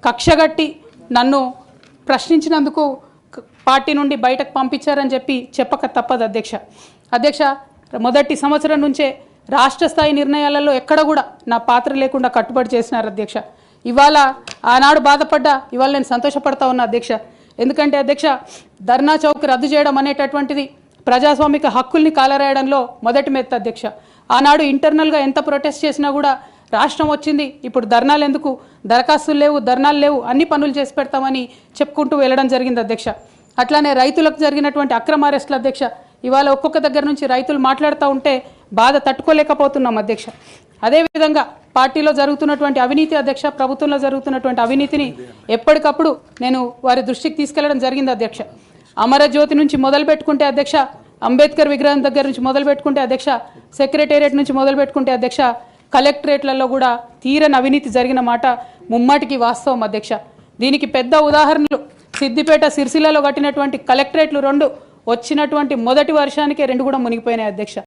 కక్షగట్టి నన్ను ప్రశ్నించినందుకు పార్టీ నుండి బయటకు పంపించారని చెప్పక తప్పదు అధ్యక్ష మొదటి సంవత్సరం నుంచే రాష్ట్ర స్థాయి నిర్ణయాలలో ఎక్కడ కూడా నా పాత్ర లేకుండా కట్టుబడి చేసినారు అధ్యక్ష. ఇవాళ ఆనాడు బాధపడ్డా ఇవాళ నేను సంతోషపడతా ఉన్నా అధ్యక్ష. ఎందుకంటే అధ్యక్ష ధర్నా చౌక్ రద్దు చేయడం అనేటటువంటిది ప్రజాస్వామిక హక్కుల్ని కాలరాయడంలో మొదటి మెత్త అధ్యక్ష. ఆనాడు ఇంటర్నల్గా ఎంత ప్రొటెస్ట్ చేసినా కూడా రాష్ట్రం వచ్చింది, ఇప్పుడు ధర్నాలు ఎందుకు, దరఖాస్తులు లేవు, ధర్నాలు లేవు, అన్ని పనులు చేసి పెడతామని చెప్పుకుంటూ వెళ్ళడం జరిగింది అధ్యక్ష. అట్లానే రైతులకు జరిగినటువంటి అక్రమ అరెస్టులు అధ్యక్ష, ఇవాళ ఒక్కొక్క దగ్గర నుంచి రైతులు మాట్లాడుతూ ఉంటే బాధ తట్టుకోలేకపోతున్నాం అధ్యక్ష. అదేవిధంగా పార్టీలో జరుగుతున్నటువంటి అవినీతి అధ్యక్ష, ప్రభుత్వంలో జరుగుతున్నటువంటి అవినీతిని ఎప్పటికప్పుడు నేను వారి దృష్టికి తీసుకెళ్లడం జరిగింది అధ్యక్ష. అమరజ్యోతి నుంచి మొదలు పెట్టుకుంటే అధ్యక్ష, అంబేద్కర్ విగ్రహం దగ్గర నుంచి మొదలు పెట్టుకుంటే అధ్యక్ష, సెక్రటేరియట్ నుంచి మొదలు పెట్టుకుంటే అధ్యక్ష, కలెక్టరేట్లలో కూడా తీరని అవినీతి జరిగిన మాట ముమ్మాటికి వాస్తవం అధ్యక్ష. దీనికి పెద్ద ఉదాహరణలు సిద్దిపేట సిరిసిల్లలో కట్టినటువంటి కలెక్టరేట్లు 2 వచ్చినటువంటి మొదటి వర్షానికే 2 కూడా మునిగిపోయినాయి అధ్యక్ష.